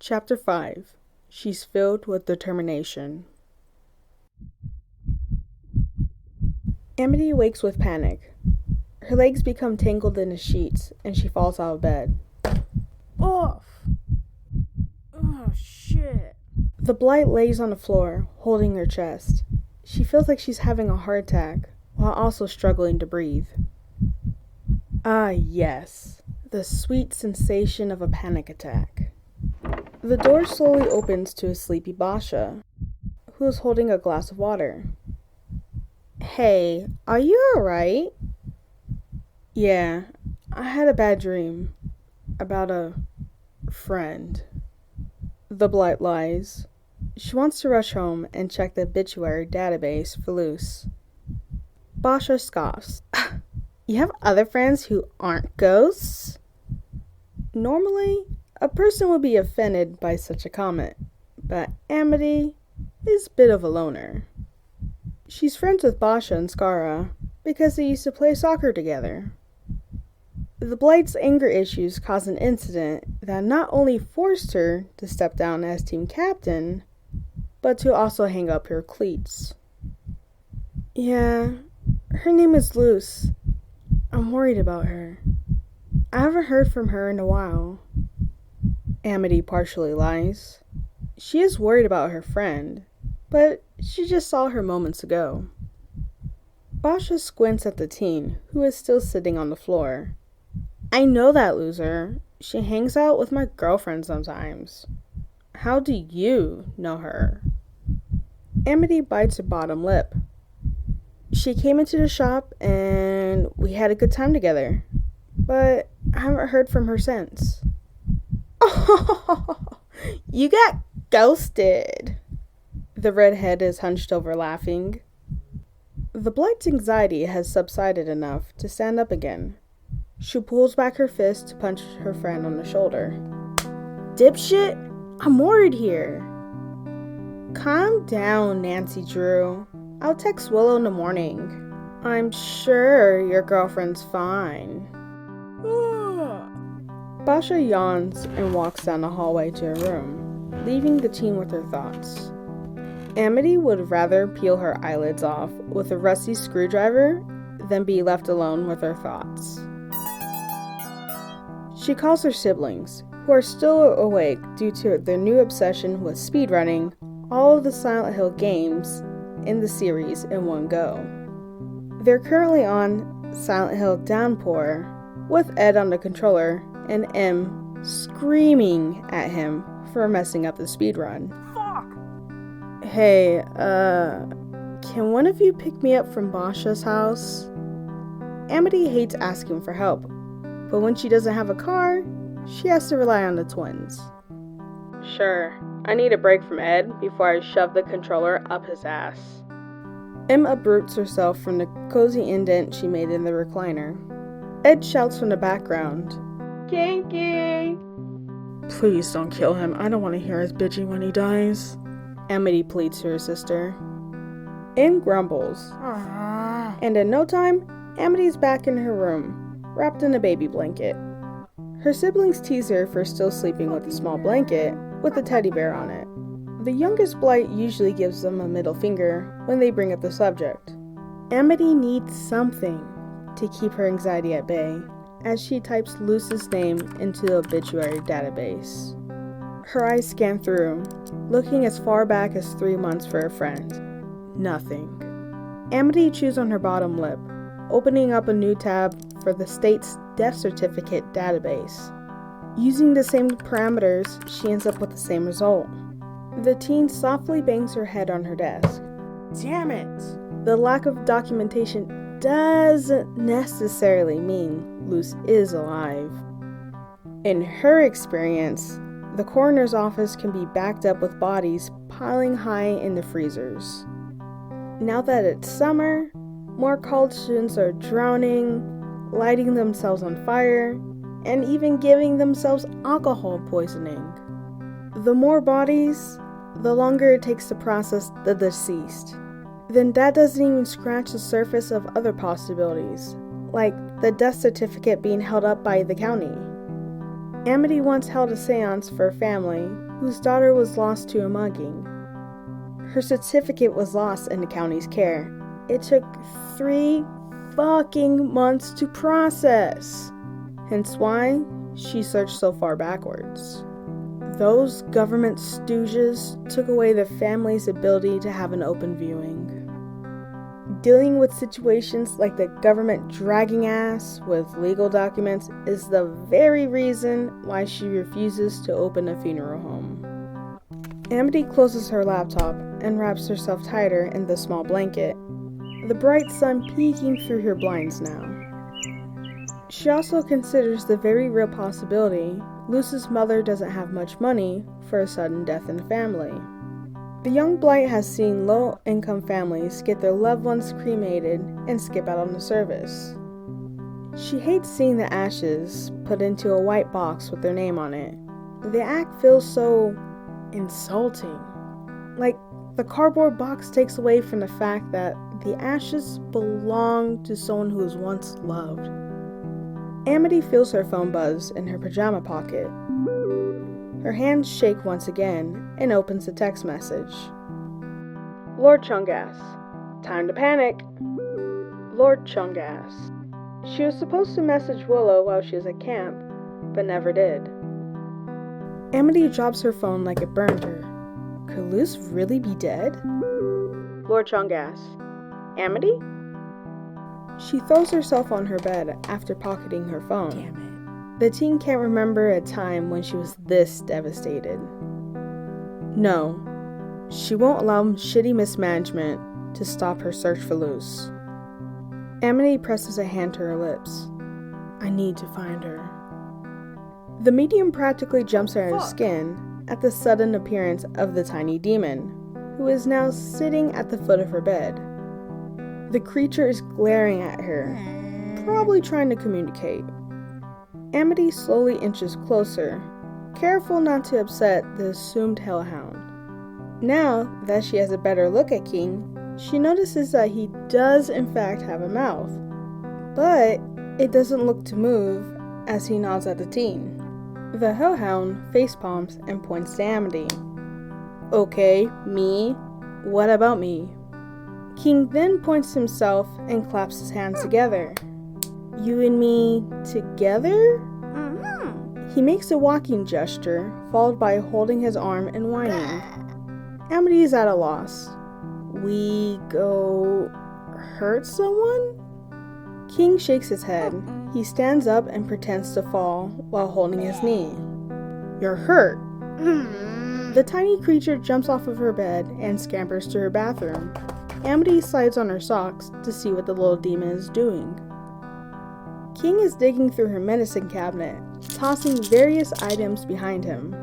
Chapter 5. She's filled with determination. Amity wakes with panic. Her legs become tangled in the sheets, and she falls out of bed. Off! Oh, shit. The blight lays on the floor, holding her chest. She feels like she's having a heart attack, while also struggling to breathe. Ah, yes. The sweet sensation of a panic attack. The door slowly opens to a sleepy Basha, who is holding a glass of water. Hey, are you alright? Yeah, I had a bad dream. About a friend. The blight lies. She wants to rush home and check the obituary database for Luce. Basha scoffs. You have other friends who aren't ghosts? Normally, a person would be offended by such a comment, but Amity is a bit of a loner. She's friends with Basha and Skara because they used to play soccer together. The Blight's anger issues caused an incident that not only forced her to step down as team captain, but to also hang up her cleats. Yeah, her name is Luce. I'm worried about her. I haven't heard from her in a while. Amity partially lies. She is worried about her friend, but she just saw her moments ago. Basha squints at the teen, who is still sitting on the floor. I know that loser. She hangs out with my girlfriend sometimes. How do you know her? Amity bites her bottom lip. She came into the shop and we had a good time together, but I haven't heard from her since. Oh, you got ghosted. The redhead is hunched over laughing. The Blight's anxiety has subsided enough to stand up again. She pulls back her fist to punch her friend on the shoulder. Dipshit, I'm worried here. Calm down, Nancy Drew. I'll text Willow in the morning. I'm sure your girlfriend's fine. Basha yawns and walks down the hallway to her room, leaving the teen with her thoughts. Amity would rather peel her eyelids off with a rusty screwdriver than be left alone with her thoughts. She calls her siblings, who are still awake due to their new obsession with speedrunning all of the Silent Hill games in the series in one go. They're currently on Silent Hill Downpour, with Ed on the controller and M screaming at him for messing up the speedrun. Fuck! Hey, can one of you pick me up from Basha's house? Amity hates asking for help, but when she doesn't have a car, she has to rely on the twins. Sure, I need a break from Ed before I shove the controller up his ass. Em uproots herself from the cozy indent she made in the recliner. Ed shouts from the background, Kinky! Please don't kill him. I don't want to hear his bitching when he dies. Amity pleads to her sister. Em grumbles. And in no time, Amity's back in her room, wrapped in a baby blanket. Her siblings tease her for still sleeping with a small blanket with a teddy bear on it. The youngest Blight usually gives them a middle finger when they bring up the subject. Amity needs something to keep her anxiety at bay as she types Luce's name into the obituary database. Her eyes scan through, looking as far back as 3 months for a friend. Nothing. Amity chews on her bottom lip, opening up a new tab for the state's death certificate database. Using the same parameters, she ends up with the same result. The teen softly bangs her head on her desk. Damn it! The lack of documentation doesn't necessarily mean Luce is alive. In her experience, the coroner's office can be backed up with bodies piling high in the freezers. Now that it's summer, more college students are drowning, lighting themselves on fire, and even giving themselves alcohol poisoning. The more bodies, the longer it takes to process the deceased. Then that doesn't even scratch the surface of other possibilities, like the death certificate being held up by the county. Amity once held a seance for a family whose daughter was lost to a mugging. Her certificate was lost in the county's care. It took 3 fucking months to process. Hence why she searched so far backwards. Those government stooges took away the family's ability to have an open viewing. Dealing with situations like the government dragging ass with legal documents is the very reason why she refuses to open a funeral home. Amity closes her laptop and wraps herself tighter in the small blanket, the bright sun peeking through her blinds now. She also considers the very real possibility Luce's mother doesn't have much money for a sudden death in the family. The young Blight has seen low-income families get their loved ones cremated and skip out on the service. She hates seeing the ashes put into a white box with their name on it. The act feels so insulting. Like the cardboard box takes away from the fact that the ashes belong to someone who was once loved. Amity feels her phone buzz in her pajama pocket. Her hands shake once again and opens a text message. Lord Chungass, time to panic. Lord Chungass. She was supposed to message Willow while she was at camp, but never did. Amity drops her phone like it burned her. Could Luce really be dead? Lord Chungass. Amity? She throws herself on her bed after pocketing her phone. Damn it. The teen can't remember a time when she was this devastated. No, she won't allow shitty mismanagement to stop her search for Luce. Amity presses a hand to her lips. I need to find her. The medium practically jumps out of her skin at the sudden appearance of the tiny demon, who is now sitting at the foot of her bed. The creature is glaring at her, probably trying to communicate. Amity slowly inches closer, careful not to upset the assumed hellhound. Now that she has a better look at King, she notices that he does in fact have a mouth, but it doesn't look to move as he nods at the teen. The hellhound facepalms and points to Amity. Okay, me? What about me? King then points to himself and claps his hands together. You and me together? Mm-hmm. He makes a walking gesture, followed by holding his arm and whining. Amity is at a loss. We go hurt someone? King shakes his head. He stands up and pretends to fall while holding his knee. You're hurt. The tiny creature jumps off of her bed and scampers to her bathroom. Amity slides on her socks to see what the little demon is doing. King is digging through her medicine cabinet, tossing various items behind him.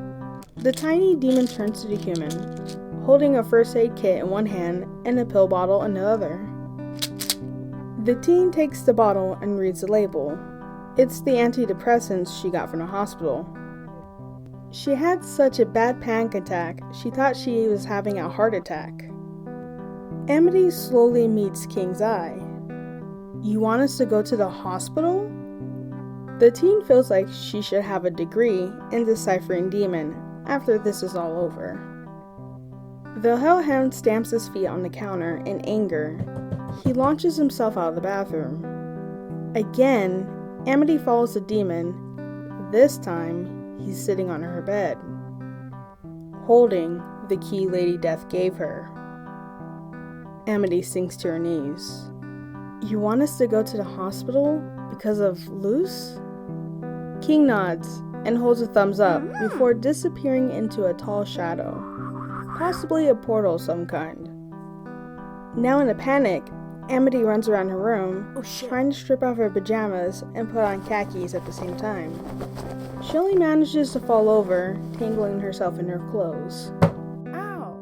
The tiny demon turns to the human, holding a first aid kit in one hand and a pill bottle in the other. The teen takes the bottle and reads the label. It's the antidepressants she got from the hospital. She had such a bad panic attack, she thought she was having a heart attack. Amity slowly meets King's eye. You want us to go to the hospital? The teen feels like she should have a degree in deciphering demon after this is all over. The hellhound stamps his feet on the counter in anger. He launches himself out of the bathroom. Again, Amity follows the demon. This time, he's sitting on her bed, holding the key Lady Death gave her. Amity sinks to her knees. You want us to go to the hospital because of Luce? King nods and holds a thumbs up before disappearing into a tall shadow, possibly a portal of some kind. Now in a panic, Amity runs around her room, trying to strip off her pajamas and put on khakis at the same time. She only manages to fall over, tangling herself in her clothes. Ow.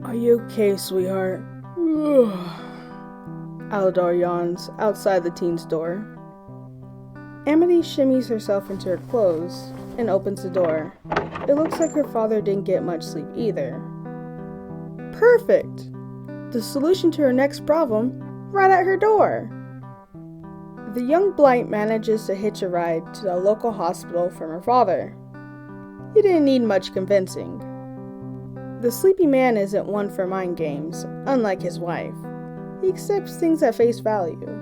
Are you okay, sweetheart? Aladar yawns outside the teen's door. Amity shimmies herself into her clothes and opens the door. It looks like her father didn't get much sleep either. Perfect! The solution to her next problem, right at her door. The young Blight manages to hitch a ride to the local hospital from her father. He didn't need much convincing. The sleepy man isn't one for mind games, unlike his wife. He accepts things at face value.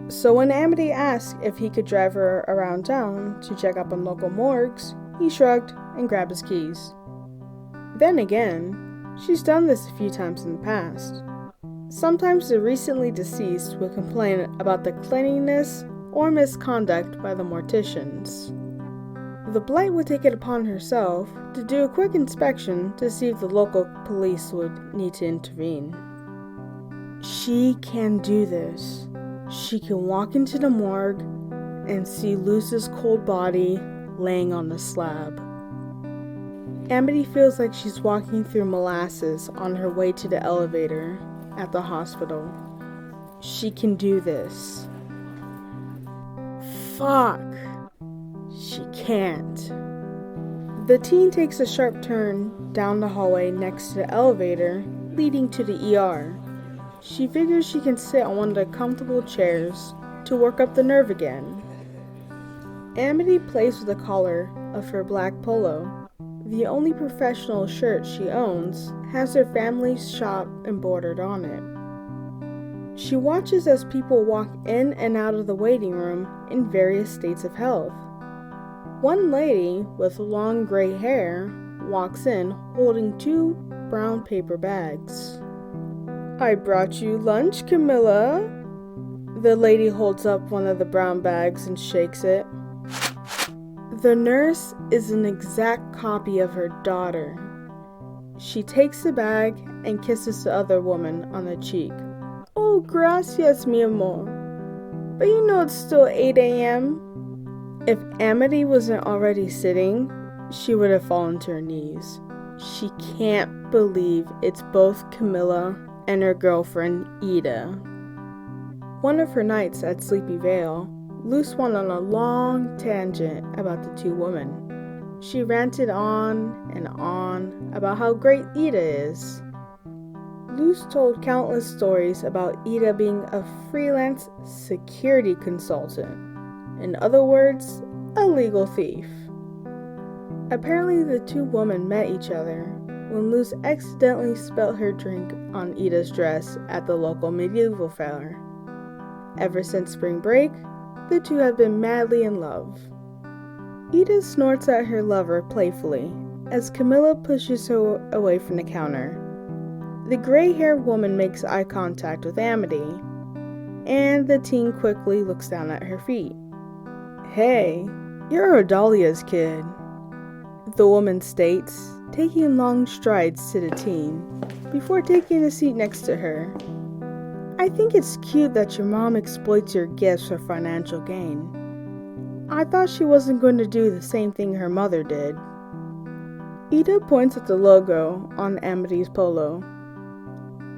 So when Amity asked if he could drive her around town to check up on local morgues, he shrugged and grabbed his keys. Then again, she's done this a few times in the past. Sometimes the recently deceased would complain about the cleanliness or misconduct by the morticians. The Blight would take it upon herself to do a quick inspection to see if the local police would need to intervene. She can do this. She can walk into the morgue and see Luz's cold body laying on the slab. Amity feels like she's walking through molasses on her way to the elevator at the hospital. She can do this. Fuck. She can't. The teen takes a sharp turn down the hallway next to the elevator leading to the ER. She figures she can sit on one of the comfortable chairs to work up the nerve again. Amity plays with the collar of her black polo. The only professional shirt she owns has her family's shop embroidered on it. She watches as people walk in and out of the waiting room in various states of health. One lady with long gray hair walks in holding 2 brown paper bags. "I brought you lunch, Camilla." The lady holds up one of the brown bags and shakes it. The nurse is an exact copy of her daughter. She takes the bag and kisses the other woman on the cheek. "Oh, gracias, mi amor. But you know it's still 8 a.m. If Amity wasn't already sitting, she would have fallen to her knees. She can't believe it's both Camilla and her girlfriend, Ida. One of her nights at Sleepy Vale, Luz went on a long tangent about the 2 women. She ranted on and on about how great Ida is. Luz told countless stories about Ida being a freelance security consultant. In other words, a legal thief. Apparently the 2 women met each other when Luz accidentally spilled her drink on Ida's dress at the local medieval fair. Ever since spring break, the 2 have been madly in love. Ida snorts at her lover playfully as Camilla pushes her away from the counter. The gray-haired woman makes eye contact with Amity, and the teen quickly looks down at her feet. "Hey, you're Dahlia's kid," the woman states, taking long strides to the teen, before taking a seat next to her. "I think it's cute that your mom exploits your gifts for financial gain. I thought she wasn't going to do the same thing her mother did." Ida points at the logo on Amity's polo.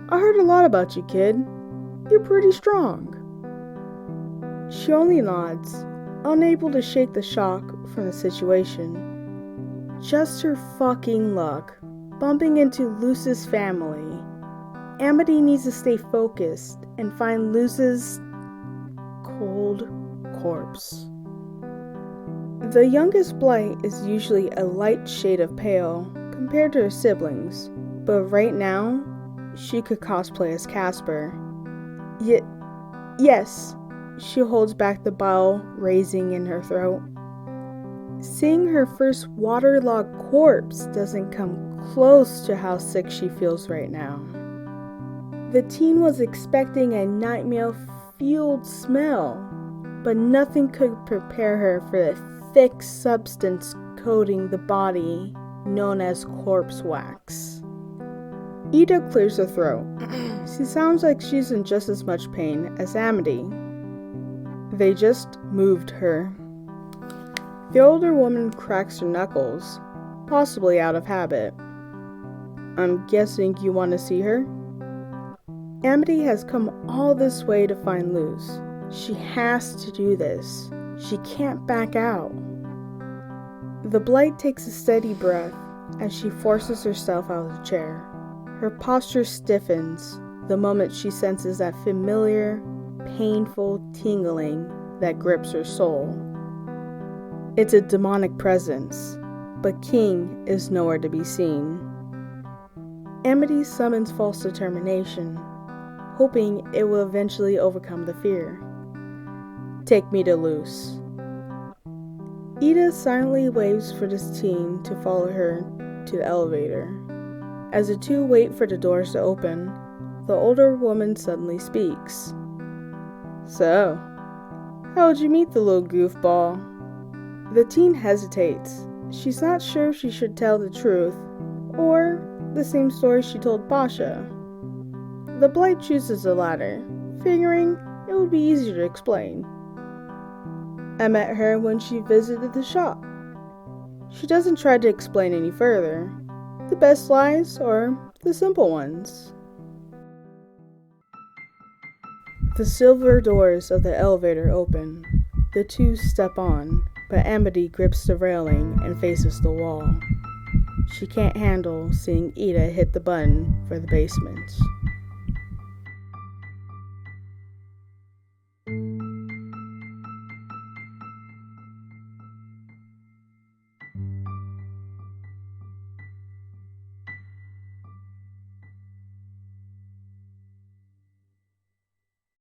"I heard a lot about you, kid. You're pretty strong." She only nods, unable to shake the shock from the situation. Just her fucking luck, bumping into Luz's family. Amity needs to stay focused and find Luz's cold corpse. The youngest Blight is usually a light shade of pale compared to her siblings, but right now, she could cosplay as Casper. Yes, she holds back the bile raising in her throat. Seeing her first waterlogged corpse doesn't come close to how sick she feels right now. The teen was expecting a nightmare-fueled smell, but nothing could prepare her for the thick substance coating the body known as corpse wax. Ida clears her throat. She sounds like she's in just as much pain as Amity. They just moved her. The older woman cracks her knuckles, possibly out of habit. "I'm guessing you want to see her?" Amity has come all this way to find Luz. She has to do this. She can't back out. The Blight takes a steady breath as she forces herself out of the chair. Her posture stiffens the moment she senses that familiar, painful tingling that grips her soul. It's a demonic presence, but King is nowhere to be seen. Amity summons false determination, hoping it will eventually overcome the fear. Take me to Luce. Ida silently waves for this teen to follow her to the elevator. As the two wait for the doors to open, the older woman suddenly speaks. So, how'd you meet the little goofball? The teen hesitates. She's not sure if she should tell the truth, or the same story she told Pasha. The Blight chooses the latter, figuring it would be easier to explain. I met her when she visited the shop. She doesn't try to explain any further. The best lies are the simple ones. The silver doors of the elevator open. The two step on, but Amity grips the railing and faces the wall. She can't handle seeing Ida hit the button for the basement.